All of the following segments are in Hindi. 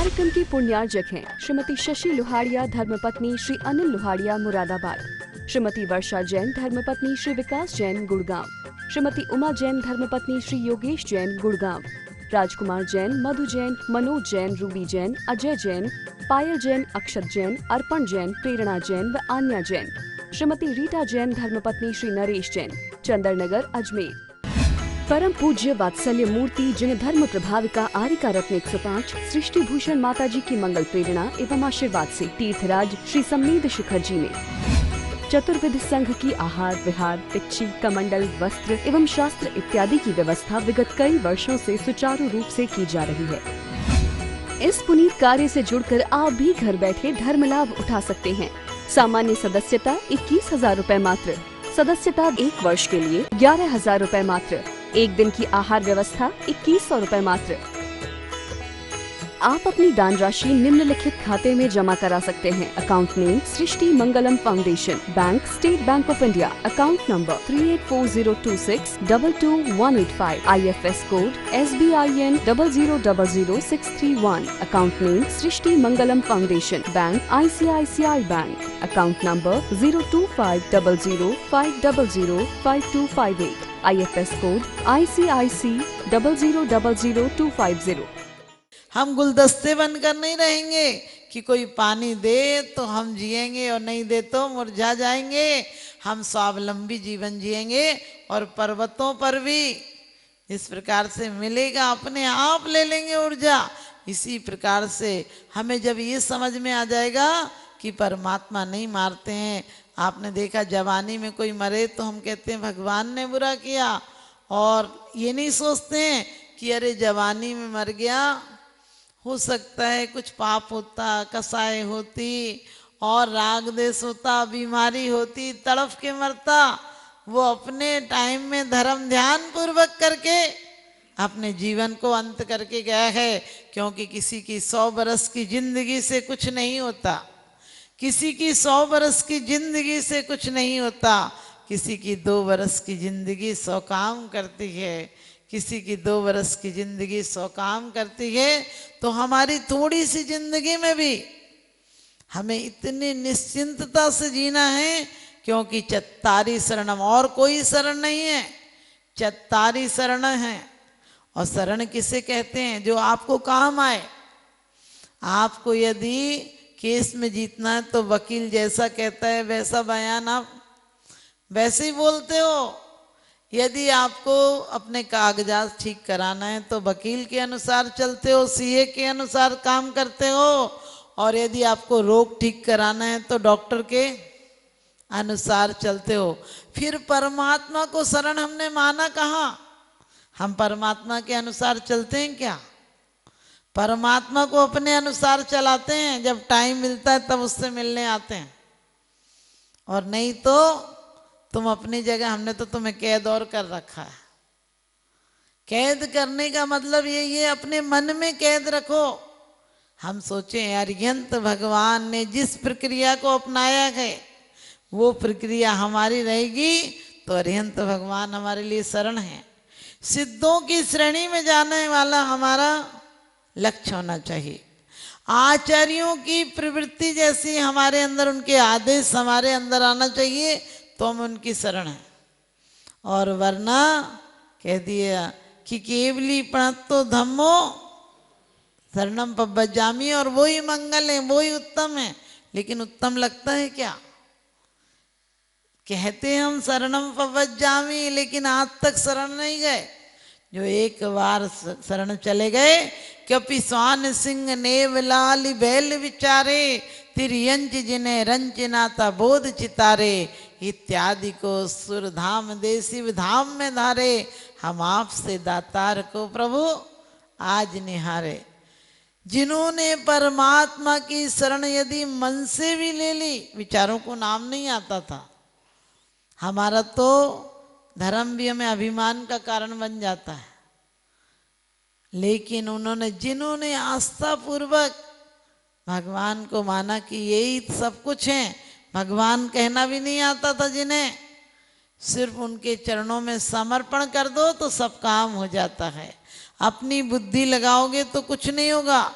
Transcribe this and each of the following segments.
कार्यक्रम की पुण्यार्जक हैं श्रीमती शशि लोहाड़िया धर्मपत्नी श्री अनिल लोहाड़िया मुरादाबाद, श्रीमती वर्षा जैन धर्मपत्नी श्री विकास जैन गुड़गांव, श्रीमती उमा जैन धर्मपत्नी श्री योगेश जैन गुड़गांव, राजकुमार जैन, मधु जैन, मनोज जैन, रूबी जैन, अजय जैन, पायल जैन, अक्षत जैन, अर्पण जैन, प्रेरणा जैन व आन्या जैन, श्रीमती रीटा जैन धर्मपत्नी श्री नरेश जैन, चंदरनगर अजमेर। परम पूज्य वात्सल्य मूर्ति जिन धर्म प्रभाविका आरिका रत्न 105 सृष्टि भूषण माता जी की मंगल प्रेरणा एवं आशीर्वाद से तीर्थराज श्री सम्मेद शिखर जी में चतुर्विध संघ की आहार विहार पिच्ची कमंडल वस्त्र एवं शास्त्र इत्यादि की व्यवस्था विगत कई वर्षों से सुचारू रूप से की जा रही है। इस पुनीत कार्य से जुड़कर आप भी घर बैठे धर्म लाभ उठा सकते हैं। सामान्य सदस्यता 21,000 रूपए मात्र, सदस्यता 1 वर्ष के लिए 11,000 रूपए मात्र, एक दिन की आहार व्यवस्था 2100 रूपए मात्र। आप अपनी दान राशि निम्नलिखित खाते में जमा करा सकते हैं। Account name Srishti Mangalam foundation, bank state bank of India, account number 384026222185, IFS code SBIN 0000631, account name Srishti Mangalam foundation, bank ICICI bank, account number 0250050052258, IFS code ICIC 0000250। हम गुलदस्ते बनकर नहीं रहेंगे कि कोई पानी दे तो हम जिएंगे और नहीं दे तो मुरझा जाएंगे। हम स्वावलंबी जीवन जिएंगे और पर्वतों पर भी इस प्रकार से मिलेगा, अपने आप ले लेंगे ऊर्जा। इसी प्रकार से हमें जब ये समझ में आ जाएगा कि परमात्मा नहीं मारते हैं। आपने देखा जवानी में कोई मरे तो हम कहते हैं भगवान ने बुरा किया, और ये नहीं सोचते हैं कि अरे जवानी में मर गया, हो सकता है कुछ पाप होता, कसाई होती और राग देश होता, बीमारी होती, तड़फ के मरता। वो अपने टाइम में धर्म ध्यान पूर्वक करके अपने जीवन को अंत करके गया है। क्योंकि किसी की 100 बरस की जिंदगी से कुछ नहीं होता, किसी की 100 बरस की जिंदगी से कुछ नहीं होता, किसी की 2 बरस की जिंदगी 100 काम करती है, किसी की 2 बरस की जिंदगी 100 काम करती है। तो हमारी थोड़ी सी जिंदगी में भी हमें इतनी निश्चिंतता से जीना है, क्योंकि चत्तारी शरणम, और कोई शरण नहीं है, चत्तारी शरण है। और शरण किसे कहते हैं? जो आपको काम आए। आपको यदि केस में जीतना है तो वकील जैसा कहता है वैसा बयान आप वैसे ही बोलते हो। यदि आपको अपने कागजात ठीक कराना है तो वकील के अनुसार चलते हो, सीए के अनुसार काम करते हो। और यदि आपको रोग ठीक कराना है तो डॉक्टर के अनुसार चलते हो। फिर परमात्मा को शरण हमने माना कहाँ? हम परमात्मा के अनुसार चलते हैं क्या? परमात्मा को अपने अनुसार चलाते हैं, जब टाइम मिलता है तब उससे मिलने आते हैं। और नहीं तो तुम अपनी जगह, हमने तो तुम्हें कैद और कर रखा है। कैद करने का मतलब ये अपने मन में कैद रखो। हम सोचें अरिहंत भगवान ने जिस प्रक्रिया को अपनाया है वो प्रक्रिया हमारी रहेगी तो अरिहंत भगवान हमारे लिए शरण है। सिद्धों की श्रेणी में जाने वाला हमारा लक्ष्य होना चाहिए। आचार्यों की प्रवृत्ति जैसी हमारे अंदर, उनके आदेश हमारे अंदर आना चाहिए तो हम उनकी शरण है। और वरना कह दिया कि केवली प्रणतो धम्मो शरणम पब्बजामी, और वही मंगल है, वही उत्तम है। लेकिन उत्तम लगता है क्या? कहते हैं हम शरणम पब्बजामी, लेकिन आज तक शरण नहीं गए। जो एक बार शरण चले गए, कपि स्वान सिंह नेवलाल बैल विचारे, तिरयंच जिन्हें रंच नाता बोध चितारे, इत्यादि को सुरधाम देसी धाम में धारे, हम आपसे दातार को प्रभु आज निहारे। जिन्होंने परमात्मा की शरण यदि मन से भी ले ली, विचारों को नाम नहीं आता था। हमारा तो धर्म भी हमें अभिमान का कारण बन जाता है। लेकिन उन्होंने, जिन्होंने आस्था पूर्वक भगवान को माना कि यही सब कुछ है, भगवान कहना भी नहीं आता था जिन्हें, सिर्फ उनके चरणों में समर्पण कर दो तो सब काम हो जाता है। अपनी बुद्धि लगाओगे तो कुछ नहीं होगा।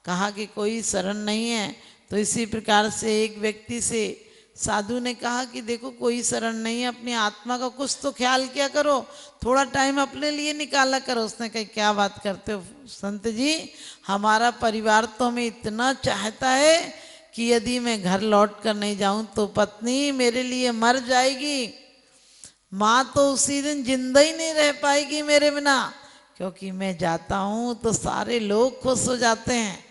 कहा कि कोई शरण नहीं है। तो इसी प्रकार से एक व्यक्ति से साधु ने कहा कि देखो कोई शरण नहीं है, अपनी आत्मा का कुछ तो ख्याल किया करो, थोड़ा टाइम अपने लिए निकाला करो। उसने कहा क्या बात करते हो संत जी, हमारा परिवार तो हमें इतना चाहता है कि यदि मैं घर लौट कर नहीं जाऊं तो पत्नी मेरे लिए मर जाएगी, माँ तो उसी दिन जिंदा ही नहीं रह पाएगी मेरे बिना, क्योंकि मैं जाता हूं तो सारे लोग खुश हो जाते हैं।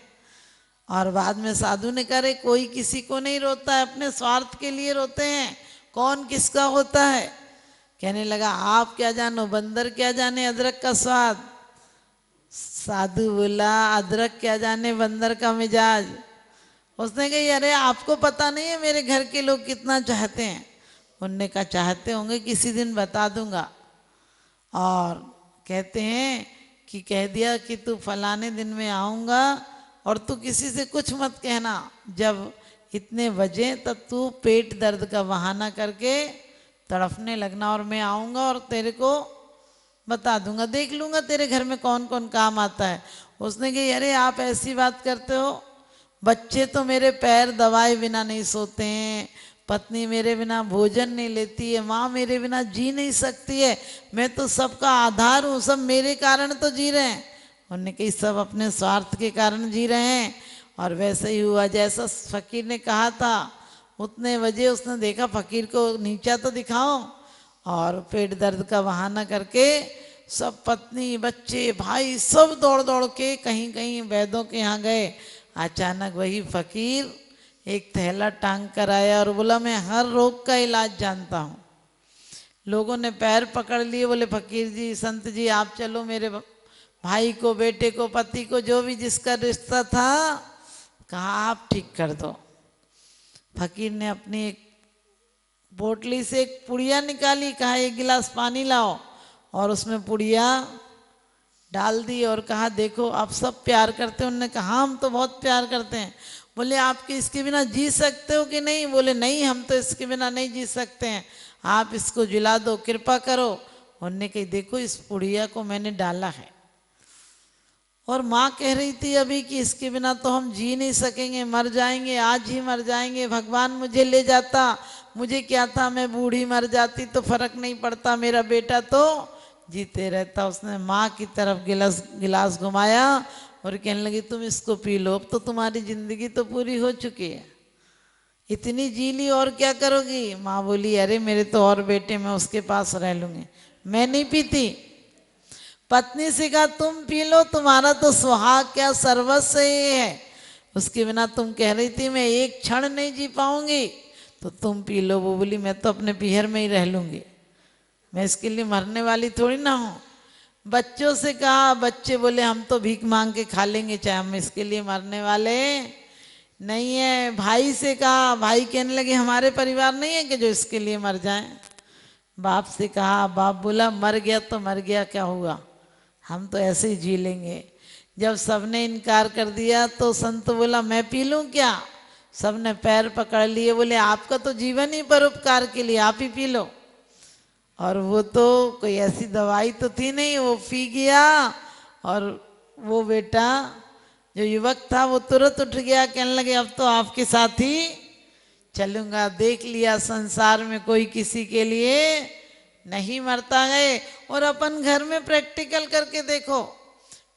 और बाद में साधु ने कहा रे कोई किसी को नहीं रोता है, अपने स्वार्थ के लिए रोते हैं, कौन किसका होता है। कहने लगा आप क्या जानो, बंदर क्या जाने अदरक का स्वाद। साधु बोला अदरक क्या जाने बंदर का मिजाज। उसने कही अरे आपको पता नहीं है मेरे घर के लोग कितना चाहते हैं। उनने कहा चाहते होंगे, किसी दिन बता दूंगा। और कहते हैं कि कह दिया कि तू फलाने दिन में आऊँगा और तू किसी से कुछ मत कहना, जब इतने बजे तब तू पेट दर्द का बहाना करके तड़फने लगना और मैं आऊँगा और तेरे को बता दूंगा, देख लूँगा तेरे घर में कौन कौन काम आता है। उसने कही अरे आप ऐसी बात करते हो, बच्चे तो मेरे पैर दबाए बिना नहीं सोते हैं, पत्नी मेरे बिना भोजन नहीं लेती है, माँ मेरे बिना जी नहीं सकती है, मैं तो सबका आधार हूँ, सब मेरे कारण तो जी रहे हैं। उन्होंने कही सब अपने स्वार्थ के कारण जी रहे हैं। और वैसे ही हुआ जैसा फकीर ने कहा था, उतने बजे उसने देखा फकीर को नीचा तो दिखाओ, और पेट दर्द का बहाना करके सब पत्नी बच्चे भाई सब दौड़ दौड़ के कहीं कहीं वैद्यों के यहाँ गए। अचानक वही फकीर एक थैला टांग कर आया और बोला मैं हर रोग का इलाज जानता हूँ। लोगों ने पैर पकड़ लिए, बोले फकीर जी संत जी आप चलो, मेरे भाई को बेटे को पति को जो भी जिसका रिश्ता था कहा आप ठीक कर दो। फकीर ने अपनी एक पोटली से एक पुड़िया निकाली, कहा एक गिलास पानी लाओ, और उसमें पुड़िया डाल दी और कहा देखो आप सब प्यार करते हो। उन्होंने कहा हम तो बहुत प्यार करते हैं। बोले आपके इसके बिना जी सकते हो कि नहीं। बोले नहीं हम तो इसके बिना नहीं जी सकते हैं, आप इसको जिला दो कृपा करो। उन्होंने कही देखो इस पुड़िया को मैंने डाला है, और माँ कह रही थी अभी कि इसके बिना तो हम जी नहीं सकेंगे, मर जाएंगे, आज ही मर जाएंगे, भगवान मुझे ले जाता, मुझे क्या था मैं बूढ़ी मर जाती तो फर्क नहीं पड़ता, मेरा बेटा तो जीते रहता। उसने माँ की तरफ गिलास घुमाया और कहने लगी तुम इसको पी लो, अब तो तुम्हारी जिंदगी तो पूरी हो चुकी है, इतनी जी ली और क्या करोगी। माँ बोली अरे मेरे तो और बेटे, मैं उसके पास रह लूंगी, मैं नहीं पीती। पत्नी से कहा तुम पी लो, तुम्हारा तो सुहाग क्या सर्वस्व है, उसके बिना तुम कह रही थी मैं एक क्षण नहीं जी पाऊंगी, तो तुम पी लो। वो बोली मैं तो अपने पीहर में ही रह लूंगी, मैं इसके लिए मरने वाली थोड़ी ना हूँ। बच्चों से कहा, बच्चे बोले हम तो भीख मांग के खा लेंगे, चाहे हम इसके लिए मरने वाले नहीं है। भाई से कहा, भाई कहने लगे हमारे परिवार नहीं है कि जो इसके लिए मर जाए। बाप से कहा, बाप बोला मर गया तो मर गया, क्या हुआ, हम तो ऐसे ही जी लेंगे। जब सबने इनकार कर दिया तो संत बोला मैं पी लूं क्या। सबने पैर पकड़ लिए, बोले आपका तो जीवन ही परोपकार के लिए, आप ही पी लो। और वो तो कोई ऐसी दवाई तो थी नहीं, वो पी गया। और वो बेटा जो युवक था वो तुरंत उठ गया, कहने लगे अब तो आपके साथ ही चलूंगा। देख लिया संसार में कोई किसी के लिए नहीं मरता है। और अपन घर में प्रैक्टिकल करके देखो,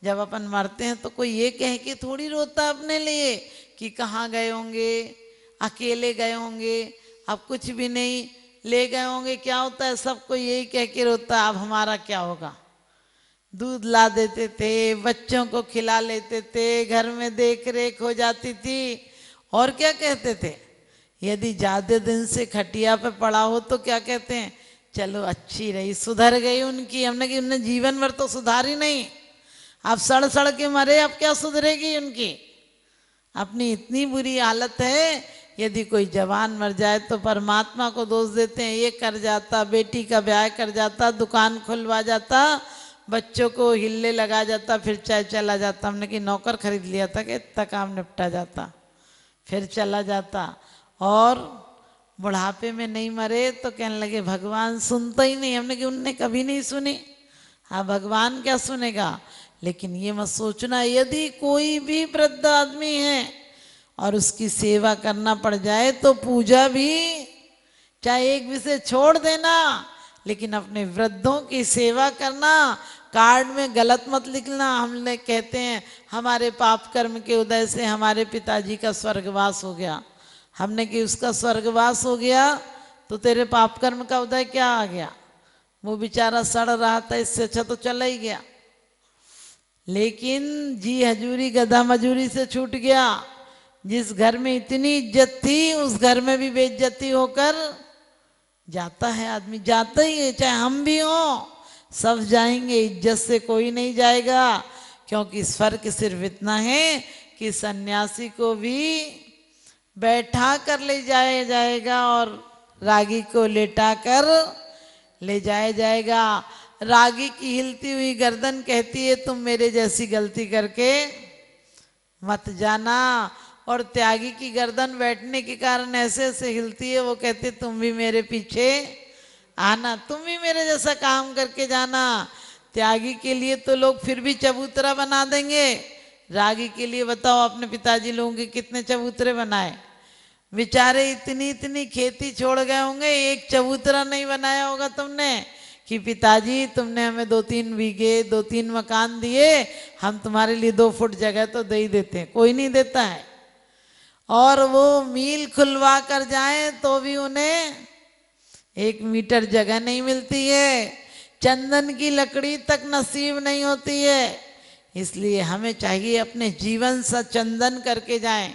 जब अपन मरते हैं तो कोई ये कह के थोड़ी रोता अपने लिए कि कहाँ गए होंगे, अकेले गए होंगे, अब कुछ भी नहीं ले गए होंगे, क्या होता है सबको यही कह के रोता अब हमारा क्या होगा। दूध ला देते थे, बच्चों को खिला लेते थे, घर में देख रेख हो जाती थी। और क्या कहते थे, यदि ज्यादा दिन से खटिया पे पड़ा हो तो क्या कहते हैं, चलो अच्छी रही, सुधर गई उनकी। हमने कि उन्हें जीवन भर तो सुधारी नहीं, अब सड़ सड़ के मरे, अब क्या सुधरेगी उनकी, अपनी इतनी बुरी हालत है। यदि कोई जवान मर जाए तो परमात्मा को दोष देते हैं, ये कर जाता, बेटी का ब्याह कर जाता, दुकान खुलवा जाता, बच्चों को हिल्ले लगा जाता, फिर चाहे चला जाता। हमने कि नौकर खरीद लिया था कि इतना काम निपटा जाता, फिर चला जाता। और बुढ़ापे में नहीं मरे तो कहने लगे भगवान सुनता ही नहीं। हमने कि उनने कभी नहीं सुनी। हाँ भगवान क्या सुनेगा, लेकिन ये मत सोचना यदि कोई भी वृद्ध आदमी है और उसकी सेवा करना पड़ जाए तो पूजा भी चाहे एक विषय छोड़ देना, लेकिन अपने वृद्धों की सेवा करना। कार्ड में गलत मत लिखना। हमने कहते हैं हमारे पाप कर्म के उदय से हमारे पिताजी का स्वर्गवास हो गया। हमने कि उसका स्वर्गवास हो गया तो तेरे पाप कर्म का उदय क्या आ गया? वो बेचारा सड़ रहा था, इससे अच्छा तो चला ही गया। लेकिन जी हजूरी गधा मजूरी से छूट गया। जिस घर में इतनी इज्जत थी उस घर में भी बेइज्जती होकर जाता है आदमी। जाता ही है, चाहे हम भी हों, सब जाएंगे, इज्जत से कोई नहीं जाएगा। क्योंकि इस फर्क सिर्फ इतना है कि सन्यासी को भी बैठा कर ले जाया जाएगा और रागी को लेटा कर ले जाया जाएगा। रागी की हिलती हुई गर्दन कहती है तुम मेरे जैसी गलती करके मत जाना, और त्यागी की गर्दन बैठने के कारण ऐसे ऐसे हिलती है, वो कहते तुम भी मेरे पीछे आना, तुम भी मेरे जैसा काम करके जाना। त्यागी के लिए तो लोग फिर भी चबूतरा बना देंगे, रागी के लिए बताओ अपने पिताजी लोगों के कितने चबूतरे बनाए। बेचारे इतनी इतनी खेती छोड़ गए होंगे, एक चबूतरा नहीं बनाया होगा तुमने कि पिताजी तुमने हमें 2-3 बीघे 2-3 मकान दिए, हम तुम्हारे लिए 2 फुट जगह तो दे ही देते हैं। कोई नहीं देता है। और वो मील खुलवा कर जाए तो भी उन्हें 1 मीटर जगह नहीं मिलती है, चंदन की लकड़ी तक नसीब नहीं होती है। इसलिए हमें चाहिए अपने जीवन सा चंदन करके जाएं,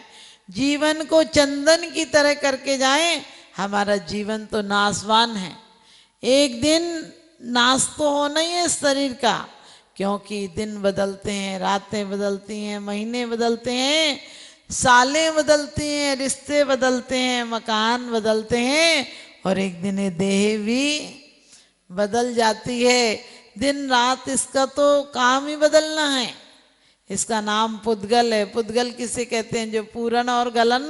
जीवन को चंदन की तरह करके जाएं। हमारा जीवन तो नाशवान है, एक दिन नाश तो होना ही है इस शरीर का, क्योंकि दिन बदलते हैं, रातें बदलती हैं, महीने बदलते हैं, सालें बदलती हैं, रिश्ते बदलते हैं, मकान बदलते हैं, और एक दिन ये देह भी बदल जाती है। दिन रात इसका तो काम ही बदलना है। इसका नाम पुद्गल है। पुद्गल किसे कहते हैं? जो पूरण और गलन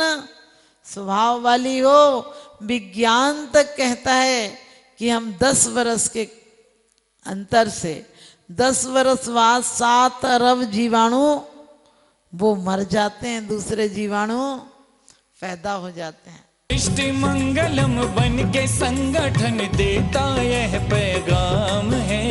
स्वभाव वाली हो। विज्ञान तक कहता है कि हम 10 वर्ष के अंतर से 10 वर्ष बाद 7 अरब जीवाणु वो मर जाते हैं, दूसरे जीवाणु पैदा हो जाते हैं। सृष्टि मंगलम बन के संगठन देता यह पैगाम है।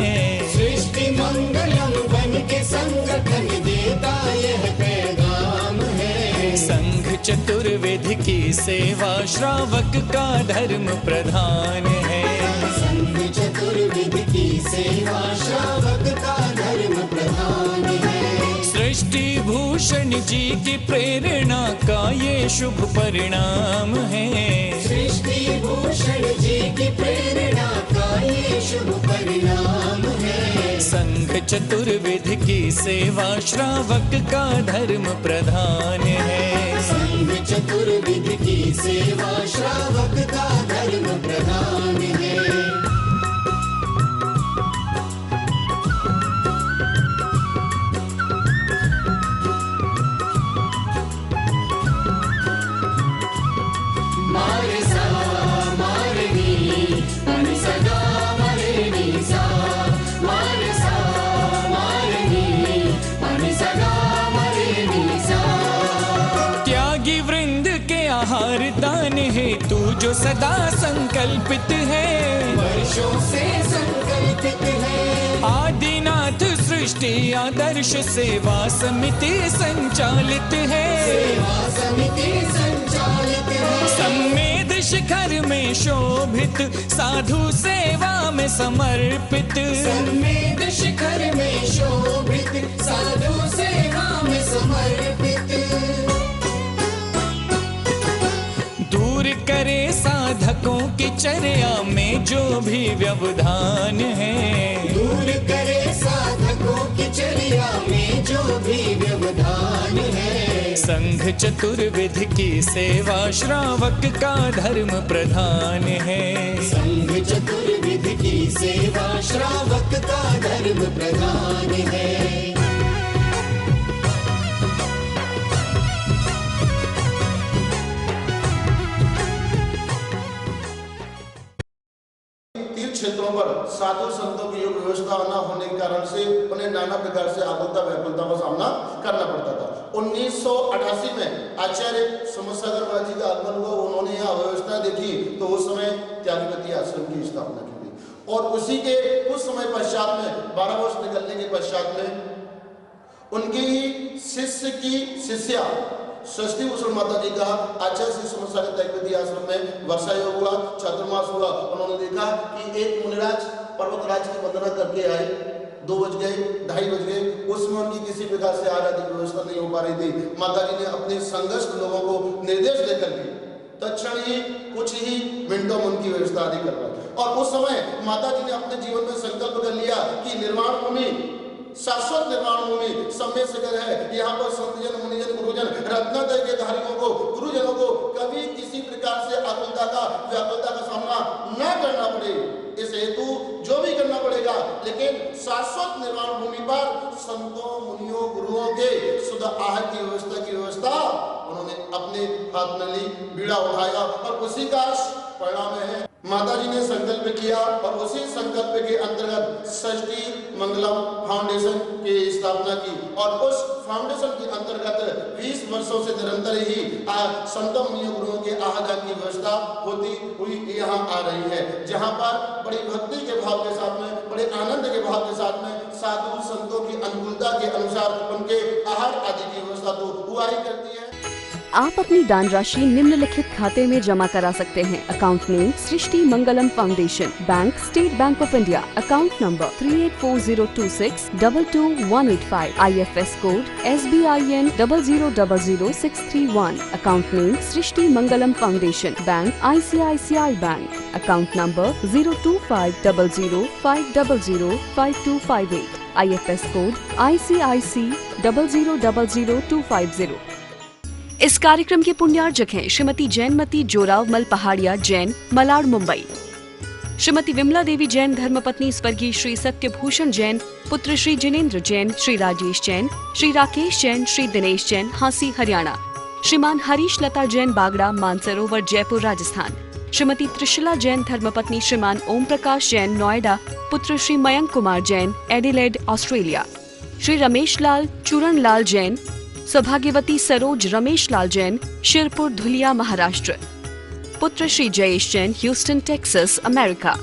सृष्टि मंगलम बन के संगठन देता यह पैगाम है। संघ चतुर्वेद की सेवा श्रावक का धर्म प्रधान है। संघ चतुर्वेद की सेवा श्रावक का धर्म प्रधान है। सृष्टि भूषण जी की प्रेरणा का ये शुभ परिणाम है। सृष्टि भूषण जी की प्रेरणा का ये शुभ परिणाम है। संघ चतुर्वेद की सेवा श्रावक का धर्म प्रधान है। संघ चतुर्वेद की सेवा श्रावक का धर्म प्रधान है। दान है तू जो सदा संकल्पित है, वर्षों से संकल्पित है। आदिनाथ सृष्टि आदर्श सेवा समिति संचालित है। सेवा समिति संचालित है। सम्मेद शिखर में शोभित साधु सेवा में समर्पित। सम्मेद शिखर में शोभित साधु सेवा में समर्पित। करे साधकों की चर्या में जो भी व्यवधान है। दूर करे साधकों की चर्या में जो भी व्यवधान है। संघ चतुर्वेद की सेवा श्रावक का धर्म प्रधान है। संघ चतुर्वेद की सेवा श्रावक का धर्म प्रधान है। क्षेत्रों पर साधु संतों की योग व्यवस्था न होने के कारण से उन्हें नाना प्रकार से आकुलता व्याकुलता का सामना करना पड़ता था। 1988 में आचार्य समसागर महाराज जी का आगमन हुआ, उन्होंने यहाँ व्यवस्था देखी तो उस समय त्यागपति आश्रम की स्थापना की गई और उसी के कुछ समय पश्चात में 12 वर्ष निकलने के पश्चात में उनके ही शिष्य की शिष्या षष्ठी भूषण माता जी का आचार्य श्री समसागर त्यागपति आश्रम में वर्षा योग हुआ, चातुर्मास हुआ। उन्होंने देखा कि एक मुनिराज पर्वतराज की वंदना करके आए, 2 बज गए, 2:30 बज गए, उसमें उनकी किसी प्रकार से आराध्य की व्यवस्था नहीं हो पा रही थी। माता जी ने अपने संघर्ष लोगों को निर्देश देकर के तत्क्षण ही कुछ ही मिनटों में उनकी व्यवस्था आदि करवाई और उस समय माता जी ने अपने जीवन में संकल्प कर लिया कि निर्वाण भूमि, शाश्वत निर्वाण भूमि समय सगर है। यहाँ पर संतजन, मुनिजन, गुरुजन, रत्नादय के धारियों को, गुरुजनों को कभी किसी प्रकार से आकुलता का व्याकुलता का सामना न करना पड़े, इस हेतु जो भी करना पड़ेगा, लेकिन शाश्वत निर्वाण भूमि पर संतों, मुनियों, गुरुओं के शुद्ध आहार की व्यवस्था उन्होंने अपने हाथ में ली, बीड़ा उठाया और उसी का परिणाम है माता जी ने संकल्प किया और उसी संकल्प के अंतर्गत षष्ठी मंगलम फाउंडेशन की स्थापना की और उस फाउंडेशन के अंतर्गत 20 वर्षों से निरंतर ही संतों, मुनियों, गुरुओं के आहार की व्यवस्था होती हुई यहाँ आ रही है, जहाँ पर बड़ी भक्ति के भाव के साथ में, बड़े आनंद के भाव के साथ में साधु संतों की अनुकूलता के अनुसार उनके आहार आदि की व्यवस्था तो हुआ ही करती है। आप अपनी दान राशि निम्नलिखित खाते में जमा करा सकते हैं। Account name Srishti Mangalam foundation, bank state bank of India, account number 384026222185, IFS code SBIN 0000631, account name Srishti Mangalam foundation, bank ICICI bank, account number 0250050052258, IFS code ICIC 0000250। इस कार्यक्रम के पुण्यार्जक हैं श्रीमती जैनमती जोरावमल पहाड़िया जैन, मलाड, मुंबई। श्रीमती विमला देवी जैन धर्मपत्नी स्वर्गीय श्री सत्यभूषण जैन, पुत्र श्री जिनेन्द्र जैन, श्री राजेश जैन, श्री राकेश जैन, श्री दिनेश जैन, हांसी, हरियाणा। श्रीमान हरीश लता जैन बागड़ा, मानसरोवर, जयपुर, राजस्थान। श्रीमती त्रिशला जैन धर्मपत्नी श्रीमान ओम प्रकाश जैन, नोएडा, पुत्र श्री मयंक कुमार जैन, एडिलेड, ऑस्ट्रेलिया। श्री रमेश लाल चूरण लाल जैन, सौभाग्यवती सरोज रमेश लाल जैन, शिरपुर, धुलिया, महाराष्ट्र। पुत्र Shri Jayesh Jain, Houston, Texas, America.